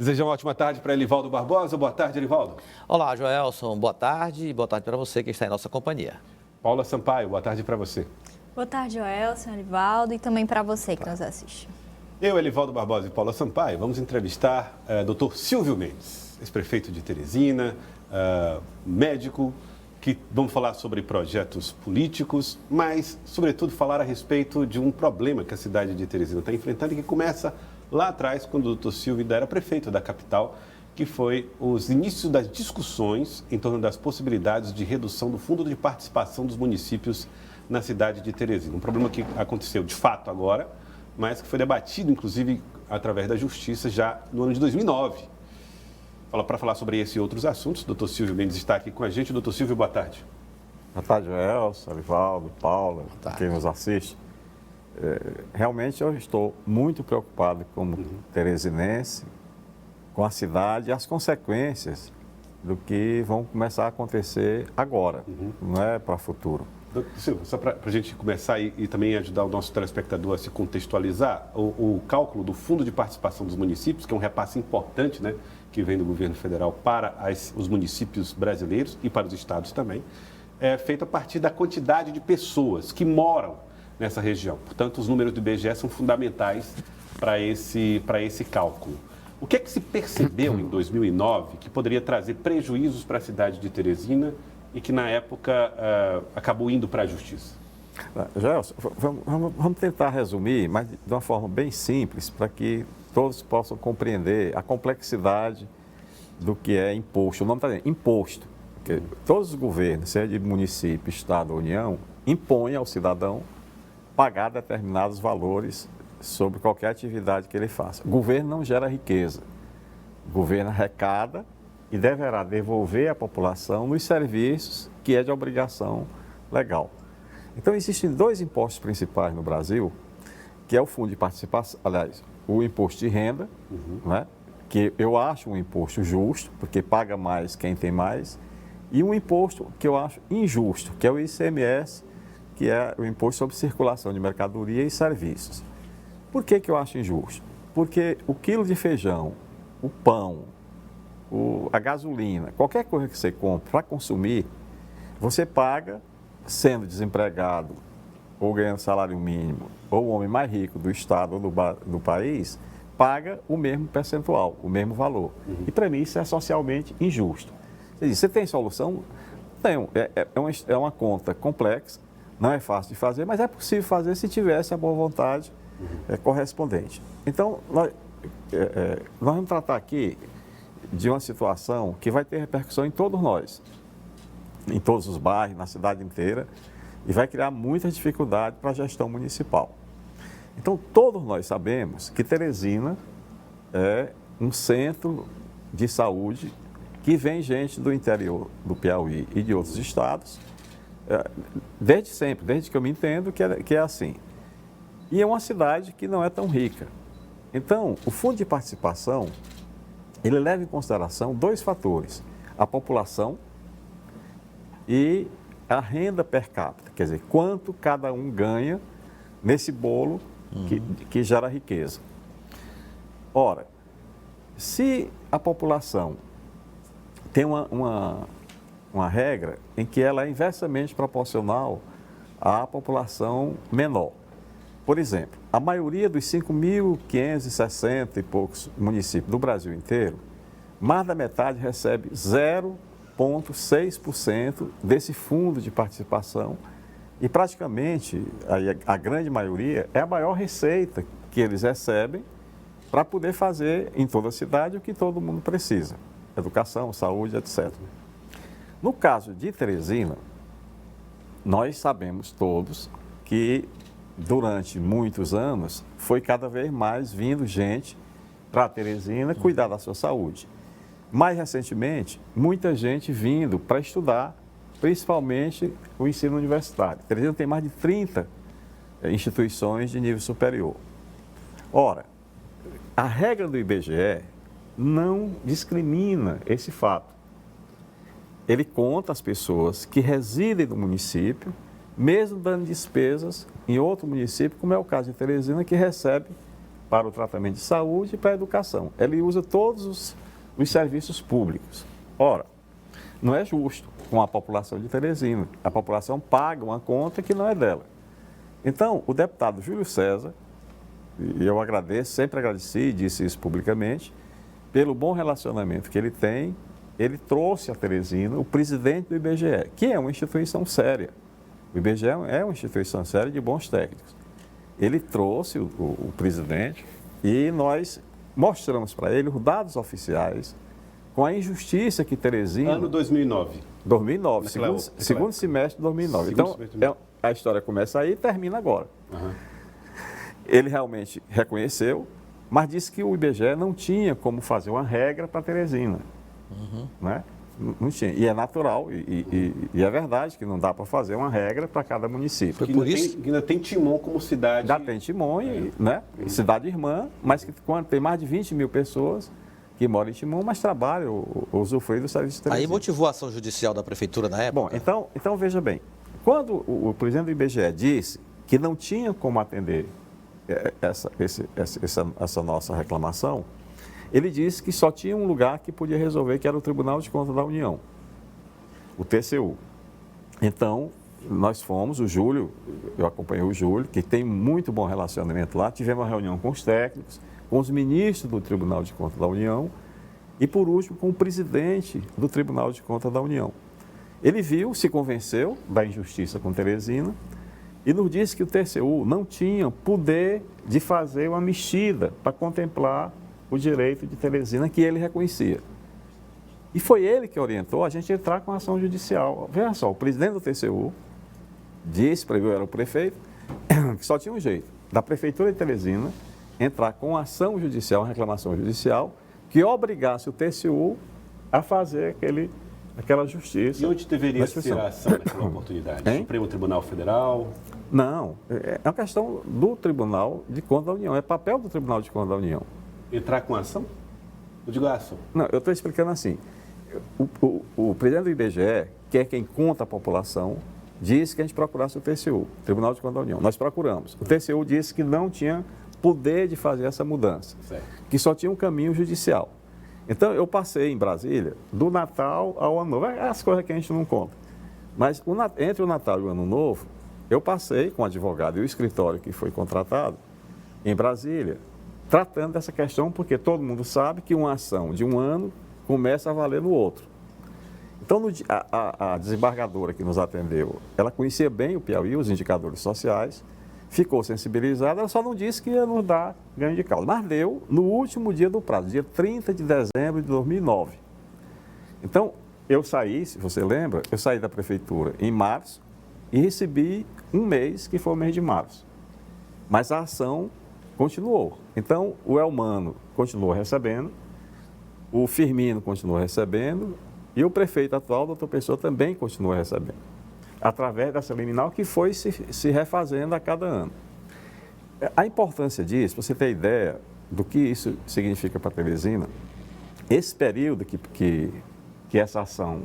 Desejar uma ótima tarde para Elivaldo Barbosa. Boa tarde, Elivaldo. Olá, Joelson. Boa tarde e boa tarde para você que está em nossa companhia. Paula Sampaio, boa tarde para você. Boa tarde, Joelson, Elivaldo, e também para você que nos assiste. Eu, Elivaldo Barbosa e Paula Sampaio, vamos entrevistar Dr. Silvio Mendes, ex-prefeito de Teresina, médico, que vamos falar sobre projetos políticos, mas, sobretudo, falar a respeito de um problema que a cidade de Teresina está enfrentando e que começa lá atrás, quando o Dr. Silvio ainda era prefeito da capital, que foi os inícios das discussões em torno das possibilidades de redução do fundo de participação dos municípios na cidade de Teresina. Um problema que aconteceu de fato agora, mas que foi debatido, inclusive, através da Justiça já no ano de 2009. Para falar sobre esse e outros assuntos, o Dr. Silvio Mendes está aqui com a gente. Dr. Silvio, boa tarde. Boa tarde, Joelson, Elivaldo, Paula, quem nos assiste. Realmente eu estou muito preocupado como teresinense com a cidade e as consequências do que vão começar a acontecer agora, não é para o futuro. Dr. Silvio, só para a gente começar e também ajudar o nosso telespectador a se contextualizar, o cálculo do Fundo de Participação dos Municípios, que é um repasse importante, né, que vem do governo federal para os municípios brasileiros e para os estados também, é feito a partir da quantidade de pessoas que moram nessa região. Portanto, os números do IBGE são fundamentais para esse cálculo. O que é que se percebeu em 2009 que poderia trazer prejuízos para a cidade de Teresina e que, na época, acabou indo para a Justiça? Gelson, vamos tentar resumir, mas de uma forma bem simples, para que todos possam compreender a complexidade do que é imposto. O nome está dizendo imposto, porque todos os governos, seja de município, estado ou união, impõem ao cidadão pagar determinados valores sobre qualquer atividade que ele faça. O governo não gera riqueza. O governo arrecada e deverá devolver à população nos serviços que é de obrigação legal. Então, existem dois impostos principais no Brasil, que é o Fundo de Participação, aliás, o Imposto de Renda, né, que eu acho um imposto justo, porque paga mais quem tem mais, e um imposto que eu acho injusto, que é o ICMS, que é o Imposto sobre Circulação de Mercadoria e Serviços. Por que eu acho injusto? Porque o quilo de feijão, o pão, a gasolina, qualquer coisa que você compra para consumir, você paga, sendo desempregado ou ganhando salário mínimo, ou o homem mais rico do estado ou do país, paga o mesmo percentual, o mesmo valor. E para mim isso é socialmente injusto. Você tem solução? Tem. É uma conta complexa, não é fácil de fazer, mas é possível fazer se tivesse a boa vontade correspondente. Então, nós vamos tratar aqui de uma situação que vai ter repercussão em todos nós, em todos os bairros, na cidade inteira, e vai criar muita dificuldade para a gestão municipal. Então, todos nós sabemos que Teresina é um centro de saúde que vem gente do interior do Piauí e de outros estados, desde sempre, desde que eu me entendo que é assim. E é uma cidade que não é tão rica. Então, o Fundo de Participação, ele leva em consideração dois fatores: a população e a renda per capita, quer dizer, quanto cada um ganha nesse bolo que gera riqueza. Ora, se a população tem uma regra em que ela é inversamente proporcional à população menor. Por exemplo, a maioria dos 5.560 e poucos municípios do Brasil inteiro, mais da metade recebe 0,6% desse fundo de participação e praticamente a grande maioria é a maior receita que eles recebem para poder fazer em toda a cidade o que todo mundo precisa: educação, saúde, etc. No caso de Teresina, nós sabemos todos que durante muitos anos foi cada vez mais vindo gente para Teresina cuidar da sua saúde. Mais recentemente, muita gente vindo para estudar, principalmente o ensino universitário. Teresina tem mais de 30 instituições de nível superior. Ora, a regra do IBGE não discrimina esse fato. Ele conta as pessoas que residem no município, mesmo dando despesas em outro município, como é o caso de Teresina, que recebe para o tratamento de saúde e para a educação. Ele usa todos os serviços públicos. Ora, não é justo com a população de Teresina. A população paga uma conta que não é dela. Então, o deputado Júlio César, e eu agradeço, sempre agradeci e disse isso publicamente, pelo bom relacionamento que ele tem, ele trouxe a Teresina o presidente do IBGE, que é uma instituição séria. O IBGE é uma instituição séria de bons técnicos. Ele trouxe o presidente e nós mostramos para ele os dados oficiais com a injustiça que Teresina... Ano 2009. 2009, segundo semestre de 2009. Então, a história começa aí e termina agora. Uhum. Ele realmente reconheceu, mas disse que o IBGE não tinha como fazer uma regra para Teresina. Né? Não tinha. E é natural, e é verdade que não dá para fazer uma regra para cada município. Que ainda tem Timon como cidade. Já tem Timon, né? Cidade irmã, mas que quando tem mais de 20 mil pessoas que moram em Timon, mas trabalham ou usufruem do serviço de Teresina. Aí motivou a ação judicial da prefeitura na época? Bom, então veja bem, quando o presidente do IBGE disse que não tinha como atender essa nossa reclamação, ele disse que só tinha um lugar que podia resolver, que era o Tribunal de Contas da União, o TCU. Então, nós fomos, o Júlio, eu acompanhei o Júlio, que tem muito bom relacionamento lá, tivemos uma reunião com os técnicos, com os ministros do Tribunal de Contas da União e, por último, com o presidente do Tribunal de Contas da União. Ele viu, se convenceu da injustiça com Teresina e nos disse que o TCU não tinha poder de fazer uma mexida para contemplar o direito de Teresina que ele reconhecia. E foi ele que orientou a gente a entrar com a ação judicial. Veja só, o presidente do TCU disse, para eu era o prefeito, que só tinha um jeito, da Prefeitura de Teresina entrar com ação judicial, uma reclamação judicial, que obrigasse o TCU a fazer aquela justiça. E onde deveria ser a ação naquela oportunidade? Supremo Tribunal Federal? Não, é uma questão do Tribunal de Contas da União, é papel do Tribunal de Contas da União. Entrar com ação? Eu digo ação. Não, eu estou explicando assim. O presidente do IBGE, que é quem conta a população, disse que a gente procurasse o TCU, Tribunal de Contas da União. Nós procuramos. O TCU disse que não tinha poder de fazer essa mudança, certo, que só tinha um caminho judicial. Então, eu passei em Brasília do Natal ao Ano Novo, as coisas que a gente não conta. Mas entre o Natal e o Ano Novo, eu passei com o advogado e o escritório que foi contratado em Brasília, tratando dessa questão, porque todo mundo sabe que uma ação de um ano começa a valer no outro. Então, a desembargadora que nos atendeu, ela conhecia bem o Piauí, os indicadores sociais, ficou sensibilizada, ela só não disse que ia nos dar ganho de causa, mas deu no último dia do prazo, dia 30 de dezembro de 2009. Então, eu saí, se você lembra, eu saí da prefeitura em março e recebi um mês, que foi o mês de março. Mas a ação continuou. Então, o Elmano continuou recebendo, o Firmino continuou recebendo e o prefeito atual, doutor Pessoa, também continua recebendo, através dessa liminar que foi se refazendo a cada ano. A importância disso, para você ter ideia do que isso significa para Teresina, esse período que essa ação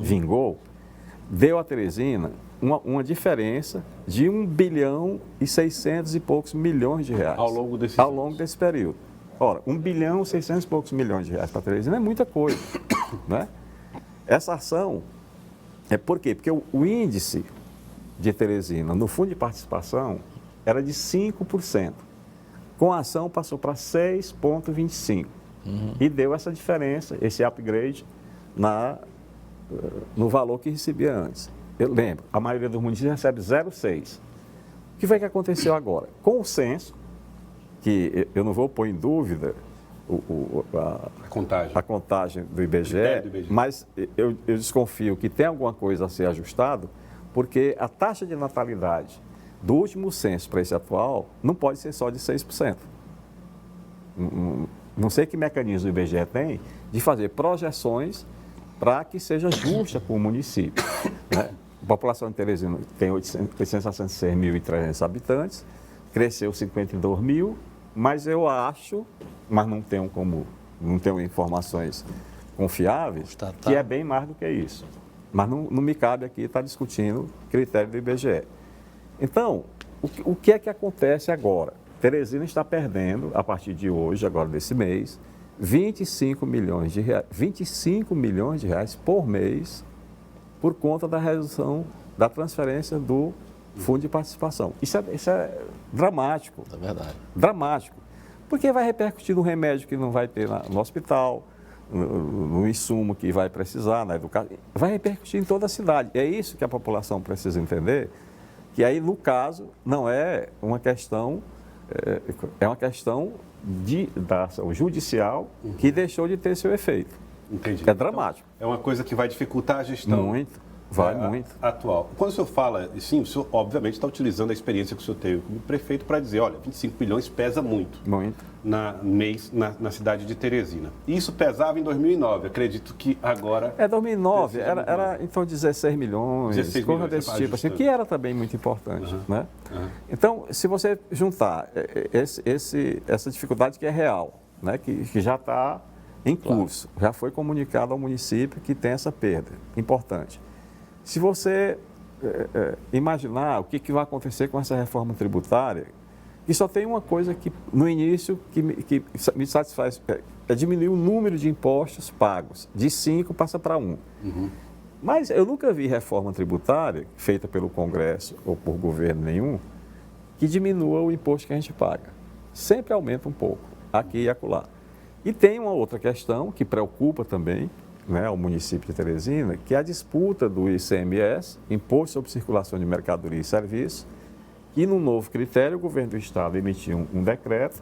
vingou, deu a Teresina uma diferença de 1 bilhão e 600 e poucos milhões de reais. Ao longo desse período. Ora, 1 bilhão e 600 e poucos milhões de reais para Teresina é muita coisa, né? Essa ação é por quê? Porque o índice de Teresina no fundo de participação era de 5%. Com a ação passou para 6,25%. E deu essa diferença, esse upgrade no valor que recebia antes. Eu lembro, a maioria dos municípios recebe 0,6%. O que foi que aconteceu agora? Com o censo, que eu não vou pôr em dúvida a contagem do IBGE, mas eu desconfio que tem alguma coisa a ser ajustado, porque a taxa de natalidade do último censo para esse atual não pode ser só de 6%. Não sei que mecanismo o IBGE tem de fazer projeções para que seja justa com o município, né? A população de Teresina tem 866.300 habitantes, cresceu 52 mil, mas eu acho, mas não tenho informações confiáveis, que é bem mais do que isso. Mas não me cabe aqui estar discutindo critério do IBGE. Então, o que é que acontece agora? Teresina está perdendo, a partir de hoje, agora desse mês, 25 milhões de reais por mês por conta da redução da transferência do fundo de participação. Isso é dramático. É verdade. Dramático. Porque vai repercutir no remédio que não vai ter no hospital, no insumo que vai precisar, na educação. Vai repercutir em toda a cidade. É isso que a população precisa entender, que aí, no caso, não é uma questão, é uma questão da ação judicial que deixou de ter seu efeito. Entendi. É dramático. Então, é uma coisa que vai dificultar a gestão. Muito. Vai muito. Atual. Quando o senhor fala, sim, o senhor obviamente está utilizando a experiência que o senhor teve como prefeito para dizer, olha, 25 milhões pesa muito. Muito. Na cidade de Teresina. E isso pesava em 2009, acredito que agora... 2009, era então 16 milhões, 16 coisa milhões, desse tipo, assim, que era também muito importante, né? Então, se você juntar essa dificuldade que é real, né, que já está em curso, já foi comunicado ao município que tem essa perda, importante. Se você imaginar o que vai acontecer com essa reforma tributária, que só tem uma coisa que, no início, que me satisfaz, é diminuir o número de impostos pagos. De 5 passa para 1. Mas eu nunca vi reforma tributária, feita pelo Congresso ou por governo nenhum, que diminua o imposto que a gente paga. Sempre aumenta um pouco, aqui e acolá. E tem uma outra questão que preocupa também, né, o município de Teresina, que é a disputa do ICMS, Imposto sobre Circulação de Mercadoria e Serviços, e no novo critério o governo do estado emitiu um decreto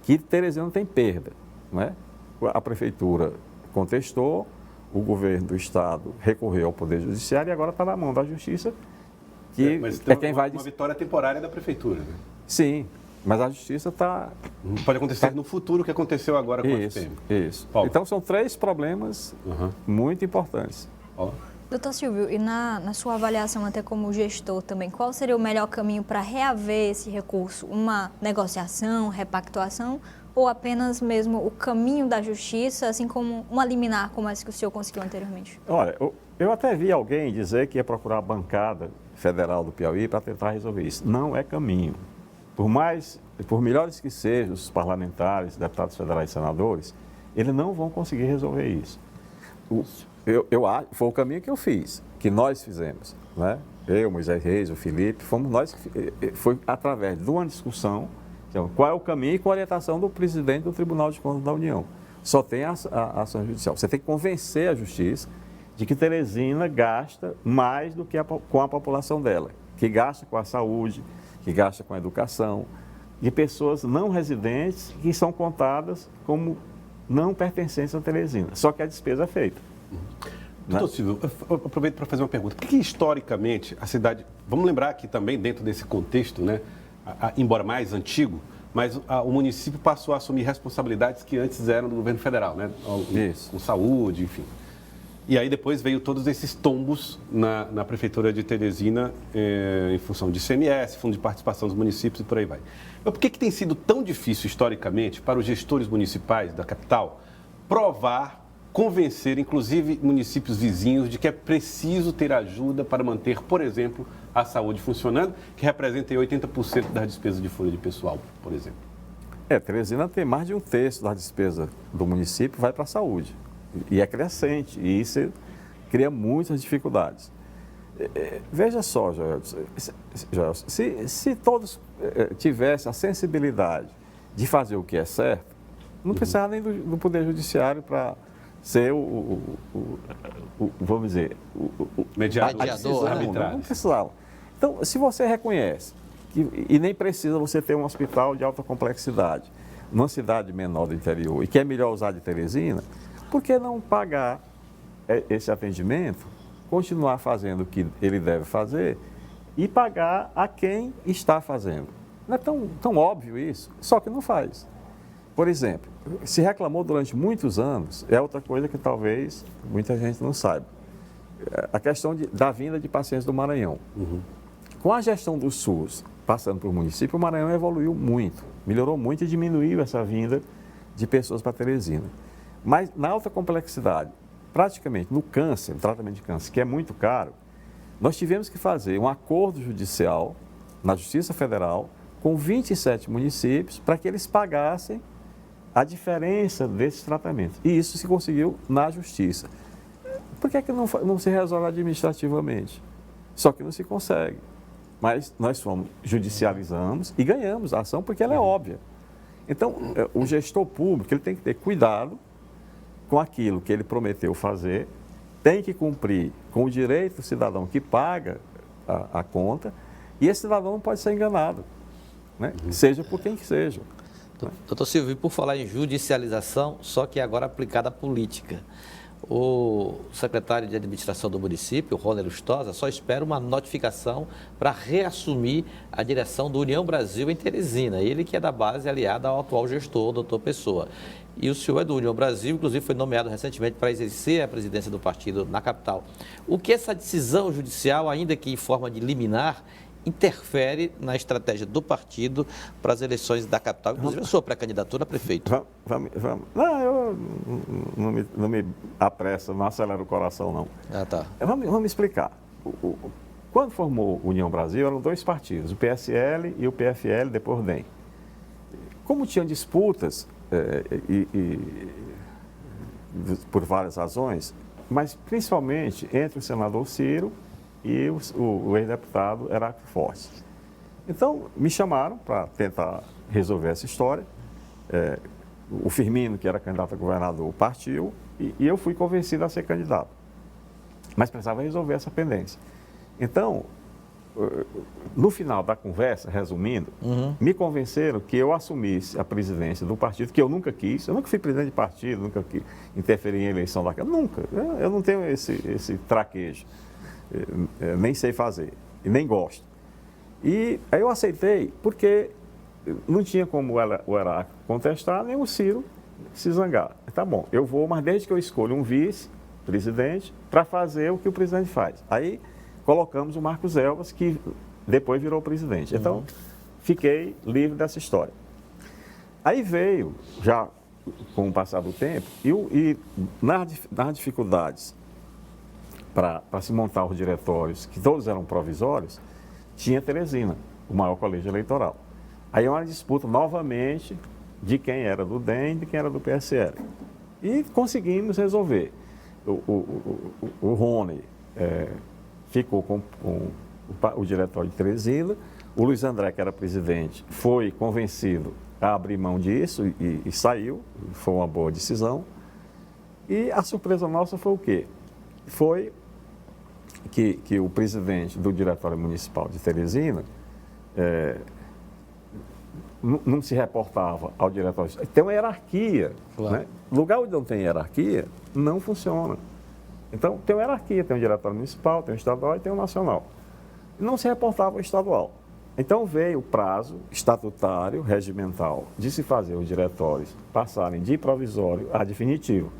que Teresina não tem perda, né? A prefeitura contestou, o governo do estado recorreu ao Poder Judiciário e agora está na mão da Justiça, que mas é quem vai... uma vitória temporária da prefeitura, né? Sim, mas a Justiça está... Pode acontecer no futuro o que aconteceu agora com a FPM. Isso. Paulo. Então, são 3 problemas muito importantes. Ó. Doutor Silvio, e na sua avaliação, até como gestor também, qual seria o melhor caminho para reaver esse recurso? Uma negociação, repactuação ou apenas mesmo o caminho da justiça, assim como uma liminar, como essa que o senhor conseguiu anteriormente? Olha, eu até vi alguém dizer que ia procurar a bancada federal do Piauí para tentar resolver isso. Não é caminho. Por melhores que sejam os parlamentares, deputados federais e senadores, eles não vão conseguir resolver isso. Foi o caminho que eu fiz, que nós fizemos, né? Eu, Moisés Reis, o Felipe, fomos nós que foi através de uma discussão, então, qual é o caminho e com a orientação do presidente do Tribunal de Contas da União. Só tem a ação judicial. Você tem que convencer a justiça de que Teresina gasta mais do que com a população dela, que gasta com a saúde, que gasta com a educação, de pessoas não residentes que são contadas como não pertencentes a Teresina. Só que a despesa é feita. Doutor Silvio, eu aproveito para fazer uma pergunta. Por que historicamente a cidade... Vamos lembrar que também dentro desse contexto, né, embora mais antigo, mas o município passou a assumir responsabilidades que antes eram do governo federal, né? Isso. Com saúde, enfim. E aí depois veio todos esses tombos na prefeitura de Teresina em função de ICMS, fundo de participação dos municípios e por aí vai. Mas por que tem sido tão difícil historicamente para os gestores municipais da capital provar, convencer, inclusive municípios vizinhos, de que é preciso ter ajuda para manter, por exemplo, a saúde funcionando, que representa 80% das despesas de folha de pessoal, por exemplo? Teresina tem mais de 1/3 das despesas do município vai para a saúde. E é crescente, e isso cria muitas dificuldades. Veja só, Joel, se todos tivessem a sensibilidade de fazer o que é certo, não precisava nem do Poder Judiciário para ser vamos dizer, o mediador, não precisava. Então, se você reconhece, e nem precisa você ter um hospital de alta complexidade, numa cidade menor do interior, e que é melhor usar de Teresina, por que não pagar esse atendimento, continuar fazendo o que ele deve fazer e pagar a quem está fazendo? Não é tão óbvio isso, só que não faz. Por exemplo, se reclamou durante muitos anos, é outra coisa que talvez muita gente não saiba, a questão da vinda de pacientes do Maranhão. Com a gestão do SUS passando para o município, o Maranhão evoluiu muito, melhorou muito e diminuiu essa vinda de pessoas para Teresina. Mas na alta complexidade, praticamente no câncer, no tratamento de câncer, que é muito caro, nós tivemos que fazer um acordo judicial na Justiça Federal com 27 municípios para que eles pagassem a diferença desses tratamentos. E isso se conseguiu na justiça. Por que é que não se resolve administrativamente? Só que não se consegue. Mas nós judicializamos e ganhamos a ação porque ela é óbvia. Então, o gestor público ele tem que ter cuidado com aquilo que ele prometeu fazer, tem que cumprir com o direito do cidadão que paga a conta, e esse cidadão não pode ser enganado, né? Seja por quem que seja. Doutor Silvio, por falar em judicialização, só que agora aplicada à política. O secretário de administração do município, Rôner Lustosa, só espera uma notificação para reassumir a direção do União Brasil em Teresina. Ele que é da base aliada ao atual gestor, doutor Pessoa. E o senhor é do União Brasil, inclusive foi nomeado recentemente para exercer a presidência do partido na capital. O que essa decisão judicial, ainda que em forma de liminar, interfere na estratégia do partido para as eleições da capital, inclusive a sua pré-candidatura a prefeito? Vamos. Não, eu não me apressa, não acelero o coração, não. Ah, tá. Vamos explicar. Quando formou União Brasil, eram dois partidos, o PSL e o PFL, depois o DEM. Como tinham disputas, por várias razões, mas principalmente entre o senador Ciro e o ex-deputado Heráclito Fortes. Então, me chamaram para tentar resolver essa história. O Firmino, que era candidato a governador, partiu e eu fui convencido a ser candidato. Mas precisava resolver essa pendência. Então, no final da conversa, resumindo, me convenceram que eu assumisse a presidência do partido, que eu nunca quis. Eu nunca fui presidente de partido, nunca quis interferir em eleição da Câmara. Nunca. Eu não tenho esse traquejo. Nem sei fazer, e nem gosto. E aí eu aceitei, porque não tinha como o Heráclito contestar, nem o Ciro se zangar. Tá bom, eu vou, mas desde que eu escolho um vice-presidente para fazer o que o presidente faz. Aí colocamos o Marcos Elvas, que depois virou presidente. Então, fiquei livre dessa história. Aí veio, já com o passar do tempo, e nas dificuldades para se montar os diretórios, que todos eram provisórios, tinha Teresina, o maior colégio eleitoral. Aí uma disputa novamente de quem era do DEM e de quem era do PSL. E conseguimos resolver. O Rony ficou com o diretório de Teresina, o Luiz André, que era presidente, foi convencido a abrir mão disso e saiu, foi uma boa decisão. E a surpresa nossa foi o quê? Foi que o presidente do Diretório Municipal de Teresina não se reportava ao diretório. Tem uma hierarquia. Claro. Né? Lugar onde não tem hierarquia, não funciona. Então, tem uma hierarquia, tem o Diretório Municipal, tem o Estadual e tem o Nacional. Não se reportava ao Estadual. Então, veio o prazo estatutário, regimental, de se fazer os diretórios passarem de provisório a definitivo.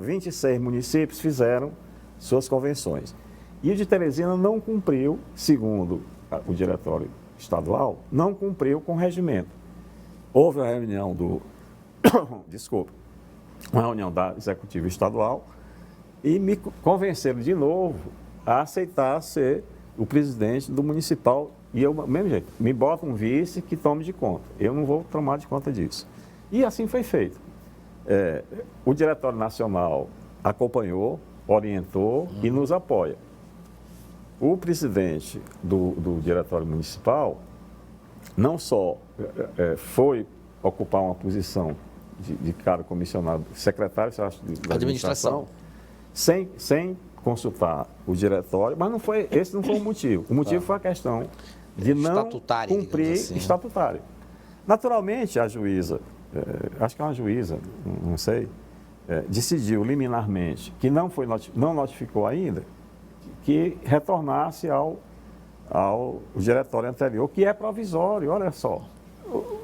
26 municípios fizeram suas convenções. E o de Teresina não cumpriu, segundo o diretório estadual, não cumpriu com o regimento. Houve a reunião uma reunião da executiva estadual e me convenceram de novo a aceitar ser o presidente do municipal. E eu, do mesmo jeito, me bota um vice que tome de conta. Eu não vou tomar de conta disso. E assim foi feito. O Diretório Nacional acompanhou, orientou e nos apoia. O presidente do Diretório Municipal não só foi ocupar uma posição de cargo comissionado, secretário da administração, sem consultar o diretório, mas esse não foi o motivo. O motivo foi a questão de não cumprir assim, estatutário. Naturalmente, a juíza, acho que é uma juíza, não sei, decidiu liminarmente que não notificou ainda, que retornasse ao diretório anterior, que é provisório, olha só.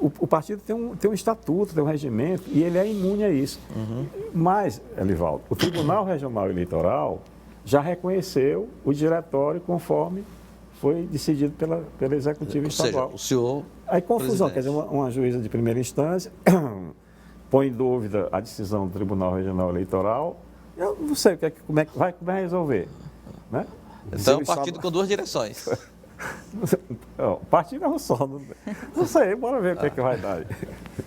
O partido tem um estatuto, tem um regimento, e ele é imune a isso. Mas, Elivaldo, o Tribunal Regional Eleitoral já reconheceu o diretório conforme foi decidido pela Executiva Estadual. Ou seja, o senhor... Aí, confusão, quer dizer, uma juíza de primeira instância põe em dúvida a decisão do Tribunal Regional Eleitoral. Eu não sei como é que vai resolver. Né? Então, é um partido com duas direções. O partido é um só. Não sei, bora ver o que vai dar aí.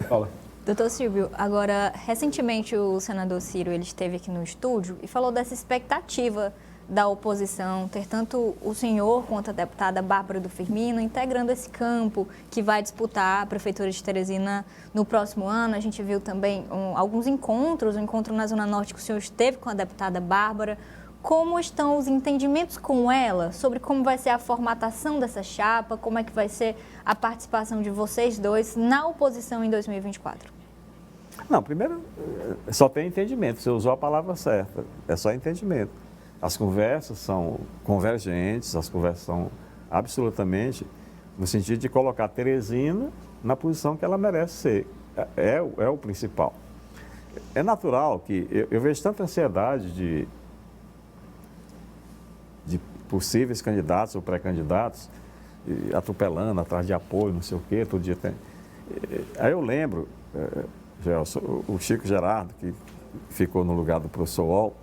Paula. Doutor Silvio, agora, recentemente o senador Ciro ele esteve aqui no estúdio e falou dessa expectativa da oposição, ter tanto o senhor quanto a deputada Bárbara do Firmino integrando esse campo que vai disputar a Prefeitura de Teresina no próximo ano. A gente viu também alguns encontros, um encontro na Zona Norte que o senhor esteve com a deputada Bárbara. Como estão os entendimentos com ela sobre como vai ser a formatação dessa chapa, como é que vai ser a participação de vocês dois na oposição em 2024? Não, primeiro, só tem entendimento, você usou a palavra certa, é só entendimento. As conversas são convergentes, as conversas são absolutamente no sentido de colocar Teresina na posição que ela merece ser, é o principal. É natural que eu vejo tanta ansiedade de possíveis candidatos ou pré-candidatos atropelando, atrás de apoio, não sei o quê, todo dia tem. Aí eu lembro, o Chico Gerardo, que ficou no lugar do professor Wall,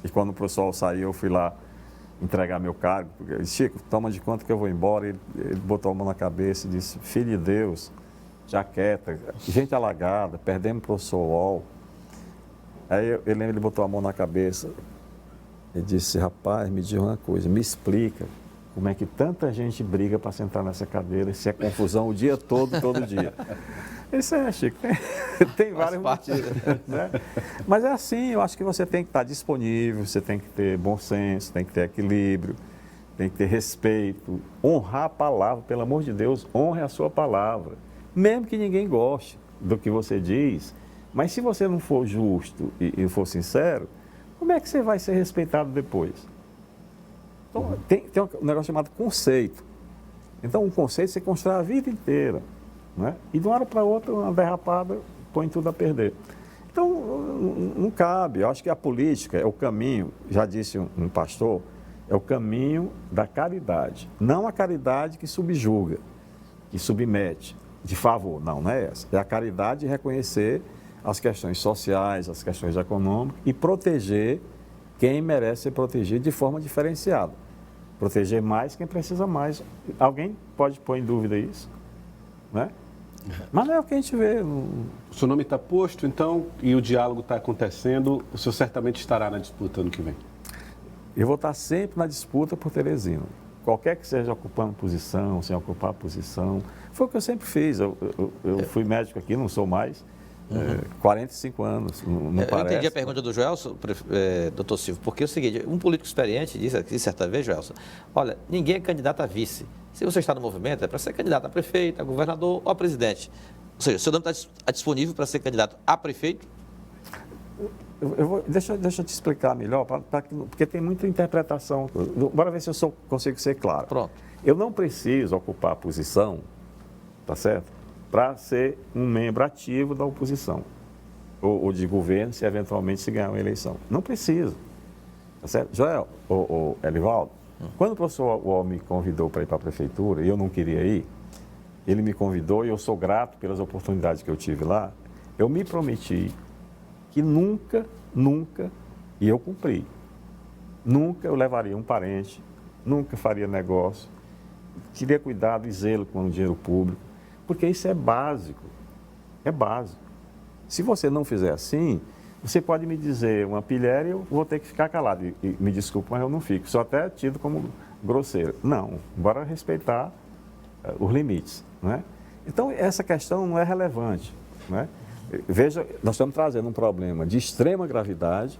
e quando o professor Wall saiu, eu fui lá entregar meu cargo, porque ele disse, Chico, toma de conta que eu vou embora. Ele botou a mão na cabeça e disse, filho de Deus, já quieta, gente alagada, perdemos o professor Wall. Aí eu lembro, ele botou a mão na cabeça e disse, rapaz, me diz uma coisa, me explica como é que tanta gente briga para sentar nessa cadeira, se é confusão o dia todo, todo dia. Isso é, Chico, tem vários motivos, né? Mas é assim, eu acho que você tem que estar disponível, você tem que ter bom senso, tem que ter equilíbrio, tem que ter respeito, honrar a palavra, pelo amor de Deus, honre a sua palavra, mesmo que ninguém goste do que você diz, mas se você não for justo e for sincero, como é que você vai ser respeitado depois? Então, tem um negócio chamado conceito. Então, um conceito você constrói a vida inteira, né? E de uma hora para outra, uma derrapada põe tudo a perder. Então, não cabe. Eu acho que a política é o caminho, já disse um pastor, é o caminho da caridade. Não a caridade que subjuga, que submete, de favor. Não é essa. É a caridade de reconhecer as questões sociais, as questões econômicas e proteger quem merece ser protegido de forma diferenciada. Proteger mais quem precisa mais. Alguém pode pôr em dúvida isso, né? Mas não é o que a gente vê. O seu nome está posto, então, e o diálogo está acontecendo, o senhor certamente estará na disputa ano que vem. Eu vou estar sempre na disputa por Teresina. Qualquer que seja ocupando posição, sem ocupar posição. Foi o que eu sempre fiz. Eu fui médico aqui, não sou mais. 45 anos, não parece. Eu entendi a pergunta do Joelson, doutor Silvio, porque é o seguinte, um político experiente disse aqui certa vez, Joelson, olha, ninguém é candidato a vice. Se você está no movimento, é para ser candidato a prefeito, a governador ou a presidente. Ou seja, o seu nome está disponível para ser candidato a prefeito? Deixa eu te explicar melhor, porque tem muita interpretação. Bora ver se eu consigo ser claro. Pronto. Eu não preciso ocupar a posição, tá certo? Para ser um membro ativo da oposição, ou de governo, se eventualmente se ganhar uma eleição. Não precisa. Tá certo? Joel, ou Elivaldo, quando o professor Wall me convidou para ir para a prefeitura, e eu não queria ir, ele me convidou e eu sou grato pelas oportunidades que eu tive lá, eu me prometi que nunca, e eu cumpri, nunca eu levaria um parente, nunca faria negócio, teria cuidado e zelo com o dinheiro público, porque isso é básico, é básico. Se você não fizer assim, você pode me dizer uma pilhéria e eu vou ter que ficar calado. E me desculpe, mas eu não fico. Sou até tido como grosseiro. Não, bora respeitar os limites, né? Então, essa questão não é relevante, né? Veja, nós estamos trazendo um problema de extrema gravidade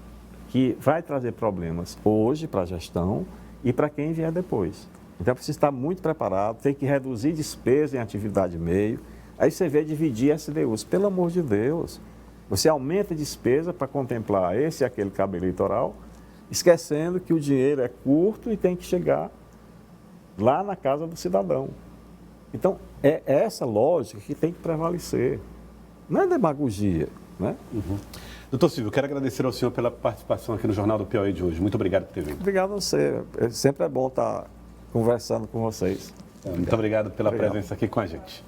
que vai trazer problemas hoje para a gestão e para quem vier depois. Então, precisa estar muito preparado, tem que reduzir despesa em atividade meio. Aí você vê dividir SDUs. Pelo amor de Deus, você aumenta a despesa para contemplar esse e aquele cabo eleitoral, esquecendo que o dinheiro é curto e tem que chegar lá na casa do cidadão. Então, é essa lógica que tem que prevalecer. Não é demagogia, né? Doutor Silvio, quero agradecer ao senhor pela participação aqui no Jornal do Piauí de hoje. Muito obrigado por ter vindo. Obrigado a você. Sempre é bom estar conversando com vocês. Muito obrigado pela presença aqui com a gente.